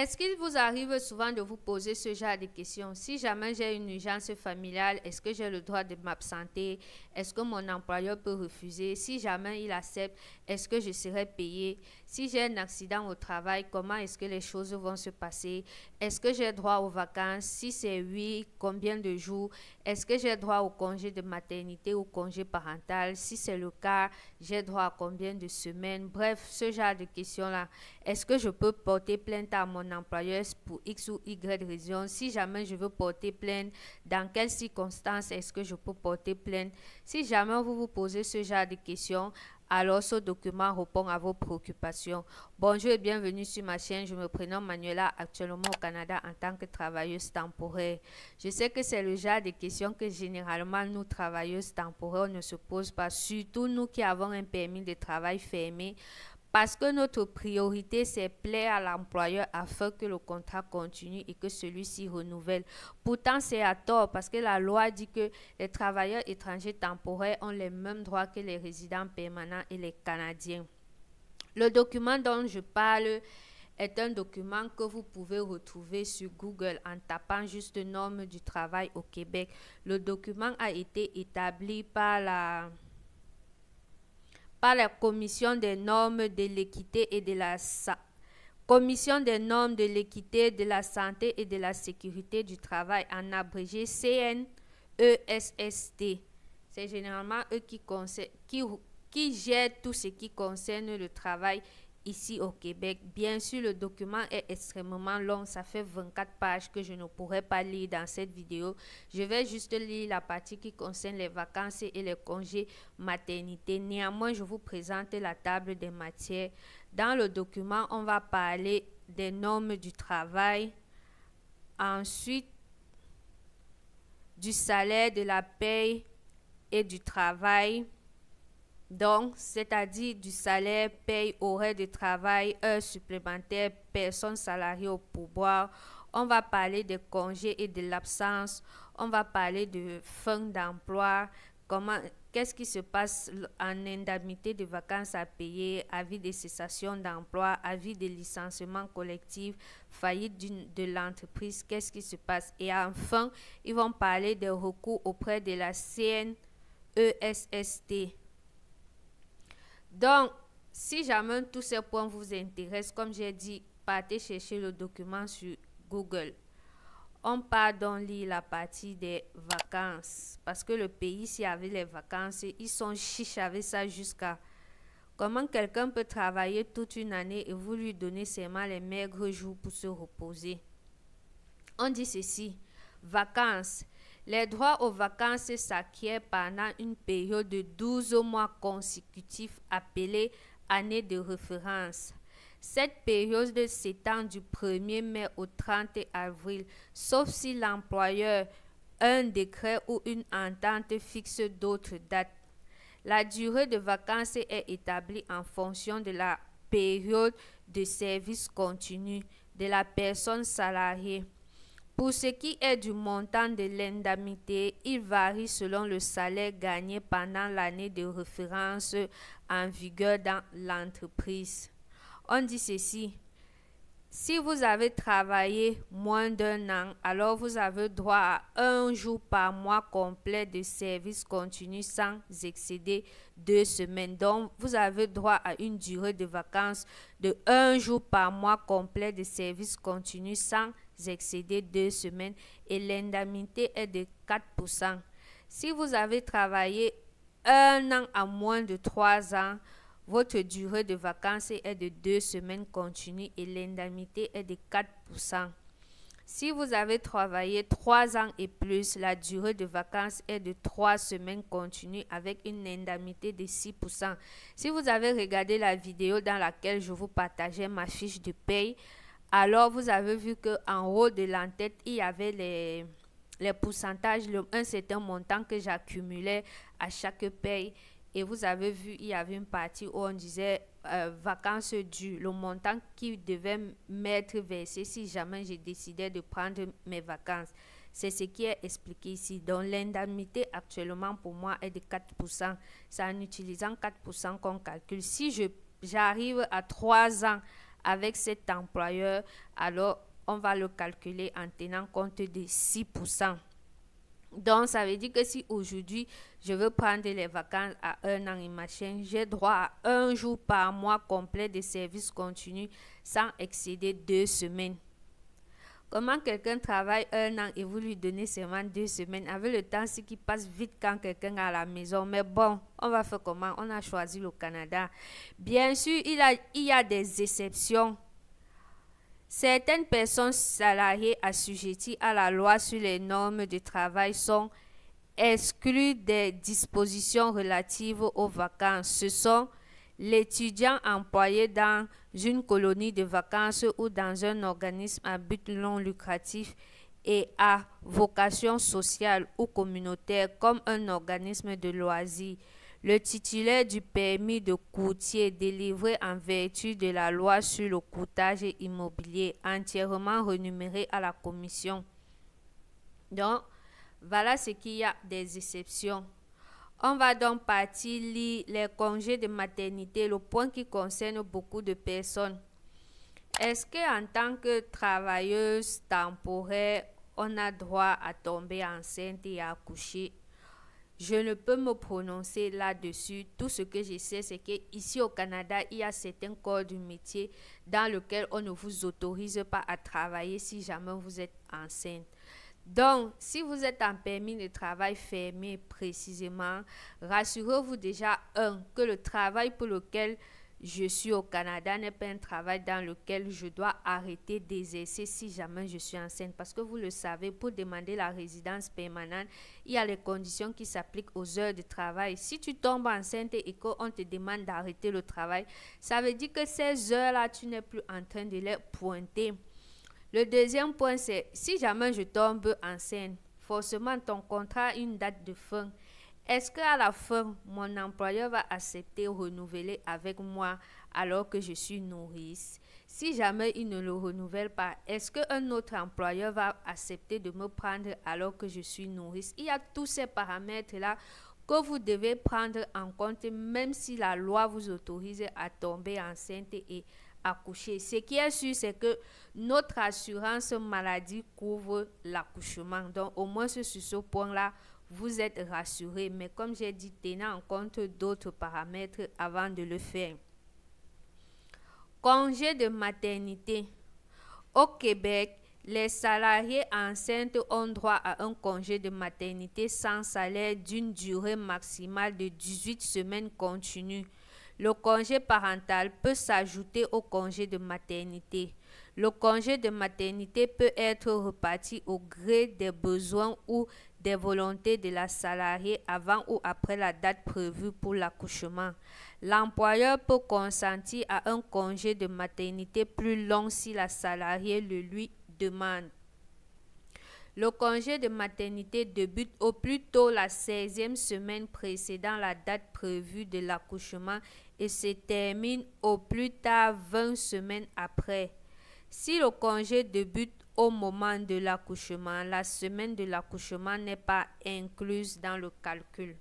Est-ce qu'il vous arrive souvent de vous poser ce genre de questions? Si jamais j'ai une urgence familiale, est-ce que j'ai le droit de m'absenter? Est-ce que mon employeur peut refuser? Si jamais il accepte, est-ce que je serai payé? Si j'ai un accident au travail, comment est-ce que les choses vont se passer? Est-ce que j'ai droit aux vacances? Si c'est oui, combien de jours? Est-ce que j'ai droit au congé de maternité ou congé parental? Si c'est le cas, j'ai droit à combien de semaines? Bref, ce genre de questions-là. Est-ce que je peux porter plainte à mon employeur pour X ou Y raison? Si jamais je veux porter plainte, dans quelles circonstances est-ce que je peux porter plainte? Si jamais vous vous posez ce genre de questions, alors ce document répond à vos préoccupations. Bonjour et bienvenue sur ma chaîne. Je me prénomme Manuela, actuellement au Canada en tant que travailleuse temporaire. Je sais que c'est le genre de questions que généralement nous travailleuses temporaires ne se posent pas, surtout nous qui avons un permis de travail fermé. Parce que notre priorité, c'est plaire à l'employeur afin que le contrat continue et que celui-ci renouvelle. Pourtant, c'est à tort parce que la loi dit que les travailleurs étrangers temporaires ont les mêmes droits que les résidents permanents et les Canadiens. Le document dont je parle est un document que vous pouvez retrouver sur Google en tapant juste normes du travail au Québec. Le document a été établi par la Commission des normes de l'équité et de la Commission des normes de l'équité, de la santé et de la sécurité du travail, en abrégé CNESST. C'est généralement eux qui gèrent tout ce qui concerne le travail ici au Québec. Bien sûr, le document est extrêmement long, ça fait 24 pages que je ne pourrais pas lire dans cette vidéo. Je vais juste lire la partie qui concerne les vacances et les congés maternité. Néanmoins, je vous présente la table des matières. Dans le document, on va parler des normes du travail, ensuite du salaire, de la paye et du travail. Donc, c'est-à-dire du salaire, paye, horaire de travail, heures supplémentaires, personnes salariées au pourboire. On va parler des congés et de l'absence. On va parler de fin d'emploi. Qu'est-ce qui se passe en indemnité de vacances à payer, avis de cessation d'emploi, avis de licenciement collectif, faillite de l'entreprise, qu'est-ce qui se passe? Et enfin, ils vont parler des recours auprès de la CNESST. Donc, si jamais tous ces points vous intéressent, comme j'ai dit, partez chercher le document sur Google. On part donc lire la partie des vacances. Parce que le pays, s'il y avait les vacances, ils sont chiches avec ça jusqu'à... Comment quelqu'un peut travailler toute une année et vous lui donnez seulement les maigres jours pour se reposer? On dit ceci, vacances. Les droits aux vacances s'acquièrent pendant une période de 12 mois consécutifs appelée année de référence. Cette période s'étend du 1er mai au 30 avril, sauf si l'employeur, un décret ou une entente fixe d'autres dates. La durée de vacances est établie en fonction de la période de service continu de la personne salariée. Pour ce qui est du montant de l'indemnité, il varie selon le salaire gagné pendant l'année de référence en vigueur dans l'entreprise. On dit ceci, si vous avez travaillé moins d'1 an, alors vous avez droit à 1 jour par mois complet de service continu sans excéder 2 semaines. Donc, vous avez droit à une durée de vacances de 1 jour par mois complet de service continu sans excéder 2 semaines et l'indemnité est de 4%. Si vous avez travaillé 1 an à moins de 3 ans, votre durée de vacances est de 2 semaines continues et l'indemnité est de 4%. Si vous avez travaillé 3 ans et plus, la durée de vacances est de 3 semaines continues avec une indemnité de 6%. Si vous avez regardé la vidéo dans laquelle je vous partageais ma fiche de paye, alors vous avez vu qu'en haut de l'entête, il y avait les pourcentages, un certain montant que j'accumulais à chaque paye. Et vous avez vu, il y avait une partie où on disait vacances dues, le montant qui devait m'être versé si jamais j'ai décidé de prendre mes vacances. C'est ce qui est expliqué ici. Donc l'indemnité actuellement pour moi est de 4%. C'est en utilisant 4% qu'on calcule. Si j'arrive à 3 ans avec cet employeur, alors on va le calculer en tenant compte de 6%. Donc, ça veut dire que si aujourd'hui, je veux prendre les vacances à 1 an et machin, j'ai droit à 1 jour par mois complet de service continu sans excéder 2 semaines. Comment quelqu'un travaille 1 an et vous lui donnez seulement 2 semaines avec le temps qui passe vite quand quelqu'un est à la maison. Mais bon, on va faire comment? On a choisi le Canada. Bien sûr, il y a des exceptions. Certaines personnes salariées assujetties à la loi sur les normes de travail sont exclues des dispositions relatives aux vacances. Ce sont l'étudiant employé dans une colonie de vacances ou dans un organisme à but non lucratif et à vocation sociale ou communautaire comme un organisme de loisirs. Le titulaire du permis de courtier délivré en vertu de la loi sur le courtage immobilier entièrement renuméré à la commission. Donc, voilà ce qu'il y a des exceptions. On va donc partir lire les congés de maternité, le point qui concerne beaucoup de personnes. Est-ce qu'en tant que travailleuse temporaire, on a droit à tomber enceinte et à accoucher? Je ne peux me prononcer là-dessus. Tout ce que je sais, c'est qu'ici au Canada, il y a certains corps du métier dans lesquels on ne vous autorise pas à travailler si jamais vous êtes enceinte. Donc, si vous êtes en permis de travail fermé précisément, rassurez-vous déjà, que le travail pour lequel je suis au Canada n'est pas un travail dans lequel je dois arrêter d'exercer si jamais je suis enceinte. Parce que vous le savez, pour demander la résidence permanente, il y a les conditions qui s'appliquent aux heures de travail. Si tu tombes enceinte et qu'on te demande d'arrêter le travail, ça veut dire que ces heures-là, tu n'es plus en train de les pointer. Le deuxième point, c'est si jamais je tombe enceinte, forcément ton contrat a une date de fin. Est-ce qu'à la fin, mon employeur va accepter renouveler avec moi alors que je suis nourrice? Si jamais il ne le renouvelle pas, est-ce qu'un autre employeur va accepter de me prendre alors que je suis nourrice? Il y a tous ces paramètres-là que vous devez prendre en compte, même si la loi vous autorise à tomber enceinte et accoucher. Ce qui est sûr, c'est que notre assurance maladie couvre l'accouchement. Donc, au moins sur ce point-là, vous êtes rassurés. Mais comme j'ai dit, tenez en compte d'autres paramètres avant de le faire. Congé de maternité. Au Québec, les salariés enceintes ont droit à un congé de maternité sans salaire d'une durée maximale de 18 semaines continues. Le congé parental peut s'ajouter au congé de maternité. Le congé de maternité peut être reparti au gré des besoins ou des volontés de la salariée avant ou après la date prévue pour l'accouchement. L'employeur peut consentir à un congé de maternité plus long si la salariée le lui demande. Le congé de maternité débute au plus tôt la 16e semaine précédant la date prévue de l'accouchement et se termine au plus tard 20 semaines après. Si le congé débute au moment de l'accouchement, la semaine de l'accouchement n'est pas incluse dans le calcul.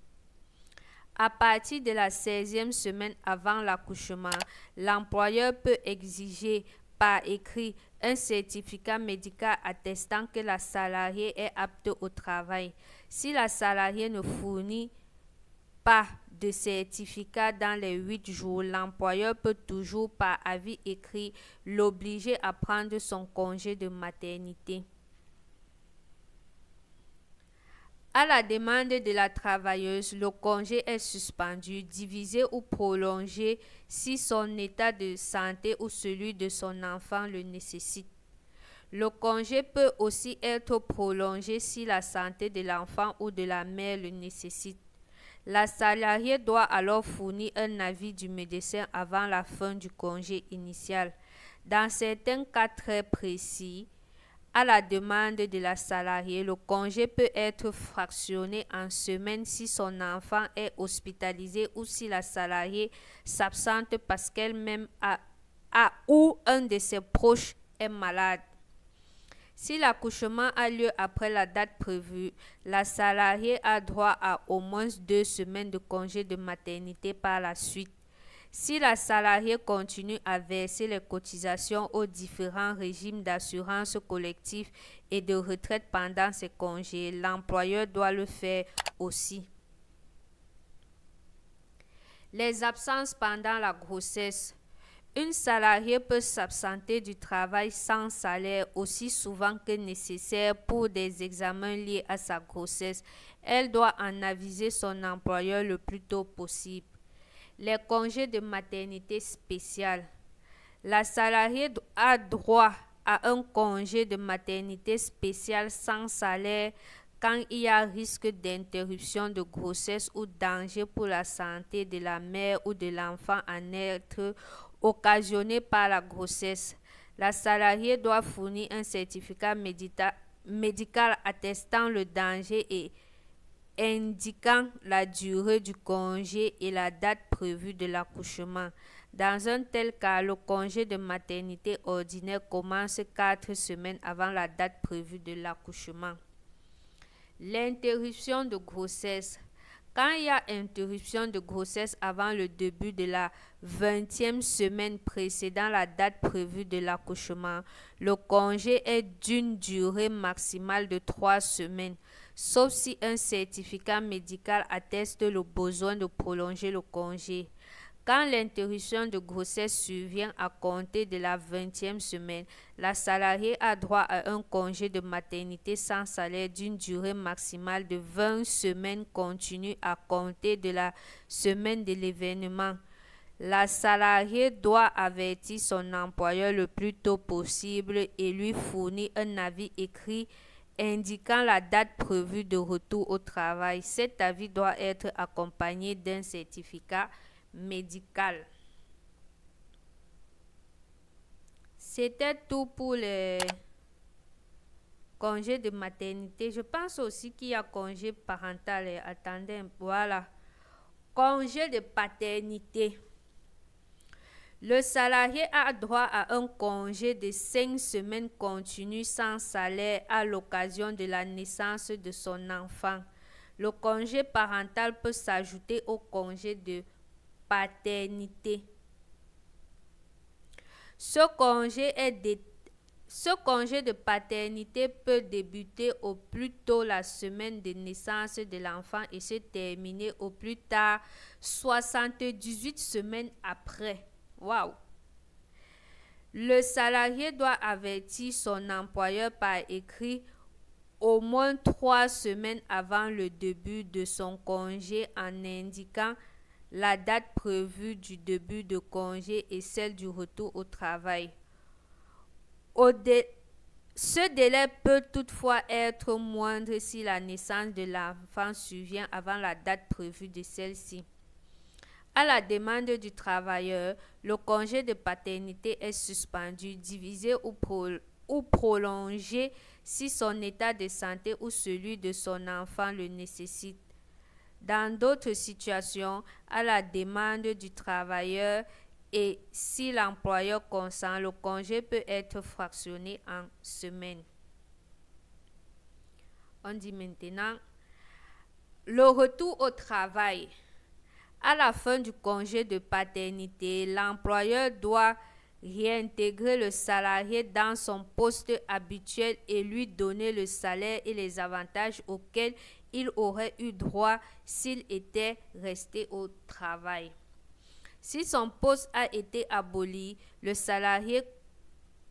À partir de la 16e semaine avant l'accouchement, l'employeur peut exiger par écrit un certificat médical attestant que la salariée est apte au travail. Si la salariée ne fournit pas de certificat dans les 8 jours, l'employeur peut toujours par avis écrit l'obliger à prendre son congé de maternité. À la demande de la travailleuse, le congé est suspendu, divisé ou prolongé si son état de santé ou celui de son enfant le nécessite. Le congé peut aussi être prolongé si la santé de l'enfant ou de la mère le nécessite. La salariée doit alors fournir un avis du médecin avant la fin du congé initial. Dans certains cas très précis, à la demande de la salariée, le congé peut être fractionné en semaines si son enfant est hospitalisé ou si la salariée s'absente parce qu'elle-même ou un de ses proches est malade. Si l'accouchement a lieu après la date prévue, la salariée a droit à au moins 2 semaines de congé de maternité par la suite. Si la salariée continue à verser les cotisations aux différents régimes d'assurance collective et de retraite pendant ses congés, l'employeur doit le faire aussi. Les absences pendant la grossesse. Une salariée peut s'absenter du travail sans salaire aussi souvent que nécessaire pour des examens liés à sa grossesse. Elle doit en aviser son employeur le plus tôt possible. Les congés de maternité spécial. La salariée a droit à un congé de maternité spécial sans salaire quand il y a risque d'interruption de grossesse ou danger pour la santé de la mère ou de l'enfant à naître occasionné par la grossesse. La salariée doit fournir un certificat médical attestant le danger et indiquant la durée du congé et la date prévue de l'accouchement. Dans un tel cas, le congé de maternité ordinaire commence 4 semaines avant la date prévue de l'accouchement. L'interruption de grossesse. Quand il y a interruption de grossesse avant le début de la 20e semaine précédant la date prévue de l'accouchement, le congé est d'une durée maximale de 3 semaines, sauf si un certificat médical atteste le besoin de prolonger le congé. Quand l'interruption de grossesse survient à compter de la 20e semaine, la salariée a droit à un congé de maternité sans salaire d'une durée maximale de 20 semaines continues à compter de la semaine de l'événement. La salariée doit avertir son employeur le plus tôt possible et lui fournir un avis écrit indiquant la date prévue de retour au travail. Cet avis doit être accompagné d'un certificat médical. C'était tout pour les congés de maternité. Je pense aussi qu'il y a congé parental. Attendez, voilà. Congé de paternité. Le salarié a droit à un congé de 5 semaines continues sans salaire à l'occasion de la naissance de son enfant. Le congé parental peut s'ajouter au congé de paternité. Ce congé de paternité peut débuter au plus tôt la semaine de naissance de l'enfant et se terminer au plus tard 78 semaines après. Wow! Le salarié doit avertir son employeur par écrit au moins 3 semaines avant le début de son congé en indiquant la date prévue du début de congé et celle du retour au travail. Ce délai peut toutefois être moindre si la naissance de l'enfant survient avant la date prévue de celle-ci. À la demande du travailleur, le congé de paternité est suspendu, divisé ou prolongé si son état de santé ou celui de son enfant le nécessite. Dans d'autres situations, à la demande du travailleur et si l'employeur consent, le congé peut être fractionné en semaines. On dit maintenant le retour au travail. À la fin du congé de paternité, l'employeur doit réintégrer le salarié dans son poste habituel et lui donner le salaire et les avantages auxquels il aurait eu droit s'il était resté au travail. Si son poste a été aboli, le salarié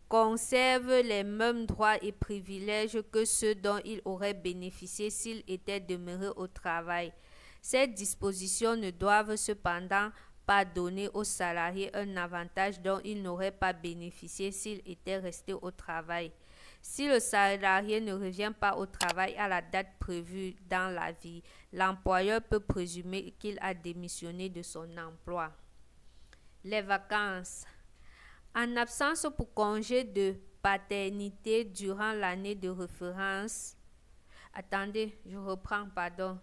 conserve les mêmes droits et privilèges que ceux dont il aurait bénéficié s'il était demeuré au travail. Ces dispositions ne doivent cependant pas donner au salarié un avantage dont il n'aurait pas bénéficié s'il était resté au travail. Si le salarié ne revient pas au travail à la date prévue dans l'avis, l'employeur peut présumer qu'il a démissionné de son emploi. Les vacances. En absence pour congé de paternité durant l'année de référence. Attendez, je reprends, pardon.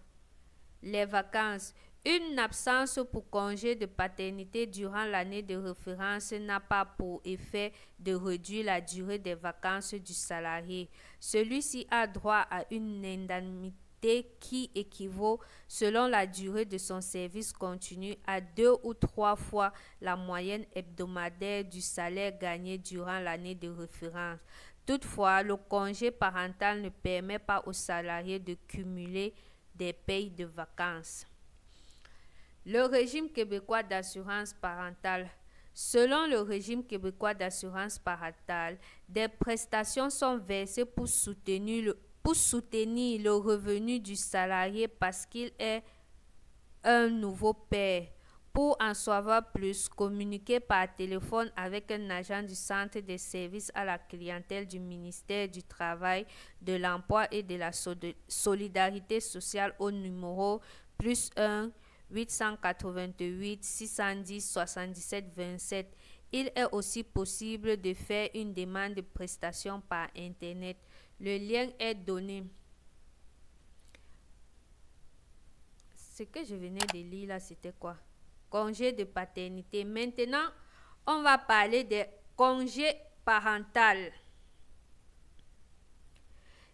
Les vacances. Une absence pour congé de paternité durant l'année de référence n'a pas pour effet de réduire la durée des vacances du salarié. Celui-ci a droit à une indemnité d'indemnité qui équivaut, selon la durée de son service continu, à 2 ou 3 fois la moyenne hebdomadaire du salaire gagné durant l'année de référence. Toutefois, le congé parental ne permet pas aux salariés de cumuler des payes de vacances. Le régime québécois d'assurance parentale. Selon le régime québécois d'assurance parentale, des prestations sont versées pour soutenir le revenu du salarié parce qu'il est un nouveau père. Pour en savoir plus, communiquez par téléphone avec un agent du Centre des services à la clientèle du ministère du Travail, de l'Emploi et de la Solidarité sociale au numéro +1 888 610 77 27. Il est aussi possible de faire une demande de prestation par Internet. Le lien est donné. Ce que je venais de lire là, c'était quoi? Congé de paternité. Maintenant, on va parler des congés parentaux.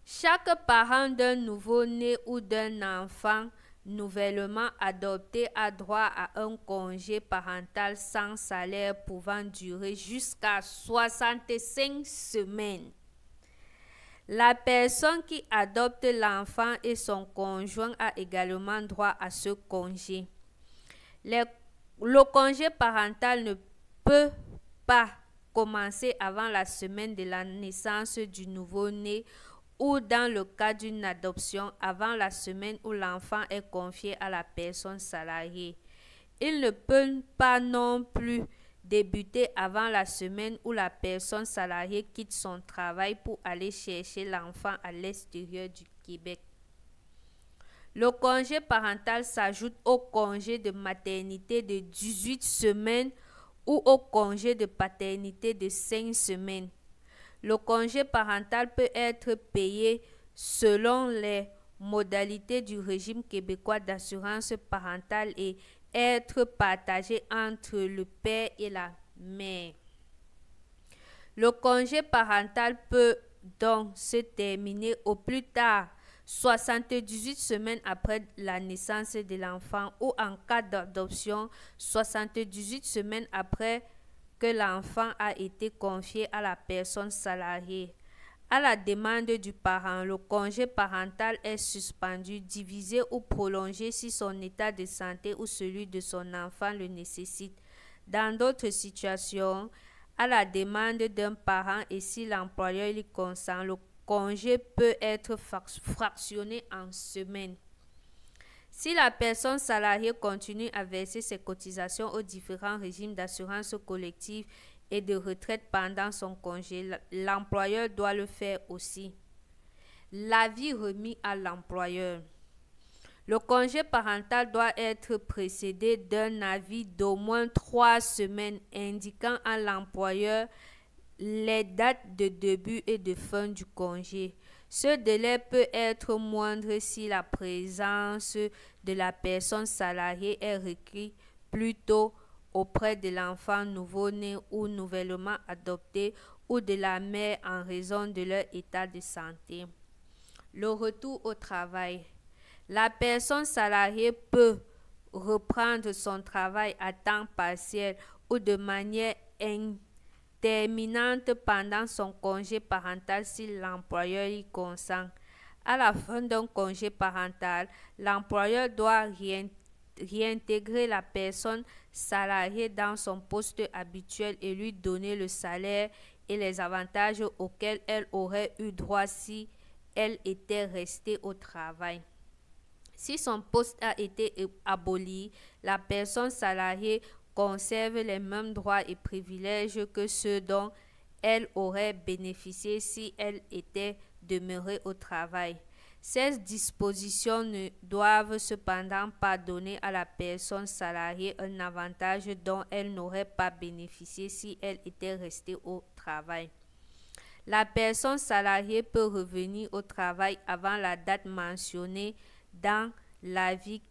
Chaque parent d'un nouveau-né ou d'un enfant nouvellement adopté a droit à un congé parental sans salaire pouvant durer jusqu'à 65 semaines. La personne qui adopte l'enfant et son conjoint a également droit à ce congé. Le congé parental ne peut pas commencer avant la semaine de la naissance du nouveau-né ou dans le cas d'une adoption avant la semaine où l'enfant est confié à la personne salariée. Il ne peut pas non plus débuter avant la semaine où la personne salariée quitte son travail pour aller chercher l'enfant à l'extérieur du Québec. Le congé parental s'ajoute au congé de maternité de 18 semaines ou au congé de paternité de 5 semaines. Le congé parental peut être payé selon les modalités du régime québécois d'assurance parentale et être partagé entre le père et la mère. Le congé parental peut donc se terminer au plus tard 78 semaines après la naissance de l'enfant ou en cas d'adoption 78 semaines après que l'enfant a été confié à la personne salariée. À la demande du parent, le congé parental est suspendu, divisé ou prolongé si son état de santé ou celui de son enfant le nécessite. Dans d'autres situations, à la demande d'un parent et si l'employeur y consent, le congé peut être fractionné en semaines. Si la personne salariée continue à verser ses cotisations aux différents régimes d'assurance collective et de retraite pendant son congé, l'employeur doit le faire aussi. L'avis remis à l'employeur. Le congé parental doit être précédé d'un avis d'au moins 3 semaines indiquant à l'employeur les dates de début et de fin du congé. Ce délai peut être moindre si la présence de la personne salariée est requise plus tôt auprès de l'enfant nouveau-né ou nouvellement adopté ou de la mère en raison de leur état de santé. Le retour au travail. La personne salariée peut reprendre son travail à temps partiel ou de manière interminante pendant son congé parental si l'employeur y consent. À la fin d'un congé parental, l'employeur doit réintégrer la personne salariée dans son poste habituel et lui donner le salaire et les avantages auxquels elle aurait eu droit si elle était restée au travail. Si son poste a été aboli, la personne salariée conserve les mêmes droits et privilèges que ceux dont elle aurait bénéficié si elle était demeurée au travail. Ces dispositions ne doivent cependant pas donner à la personne salariée un avantage dont elle n'aurait pas bénéficié si elle était restée au travail. La personne salariée peut revenir au travail avant la date mentionnée dans l'avis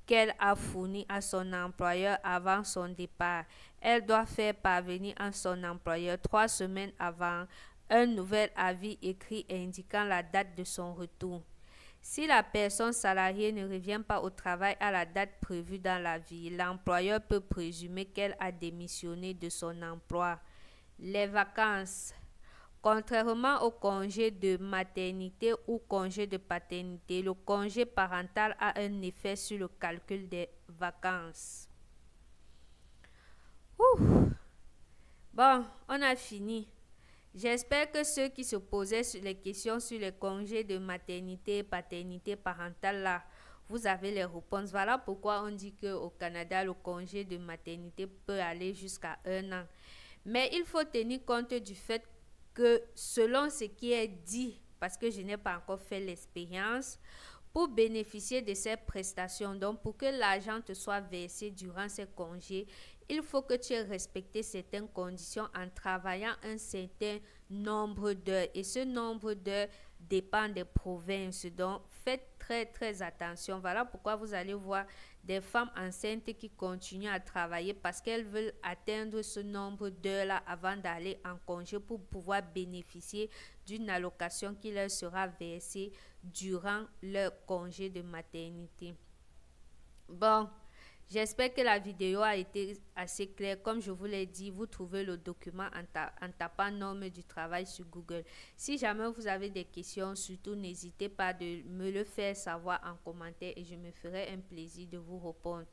qu'elle a fourni à son employeur avant son départ. Elle doit faire parvenir à son employeur 3 semaines avant un nouvel avis écrit indiquant la date de son retour. Si la personne salariée ne revient pas au travail à la date prévue dans l'avis, l'employeur peut présumer qu'elle a démissionné de son emploi. Les vacances. Contrairement au congé de maternité ou congé de paternité, le congé parental a un effet sur le calcul des vacances. Bon, on a fini. J'espère que ceux qui se posaient les questions sur les congés de maternité et paternité parentale, là, vous avez les réponses. Voilà pourquoi on dit qu'au Canada, le congé de maternité peut aller jusqu'à 1 an. Mais il faut tenir compte du fait que selon ce qui est dit, parce que je n'ai pas encore fait l'expérience, pour bénéficier de ces prestations, donc pour que l'argent te soit versé durant ces congés, il faut que tu aies respecté certaines conditions en travaillant un certain nombre d'heures. Et ce nombre d'heures dépend des provinces. Donc, faites très attention. Voilà pourquoi vous allez voir des femmes enceintes qui continuent à travailler parce qu'elles veulent atteindre ce nombre d'heures-là avant d'aller en congé pour pouvoir bénéficier d'une allocation qui leur sera versée durant leur congé de maternité. Bon, j'espère que la vidéo a été assez claire. Comme je vous l'ai dit, vous trouvez le document en tapant normes du travail sur Google. Si jamais vous avez des questions, surtout n'hésitez pas de me le faire savoir en commentaire et je me ferai un plaisir de vous répondre.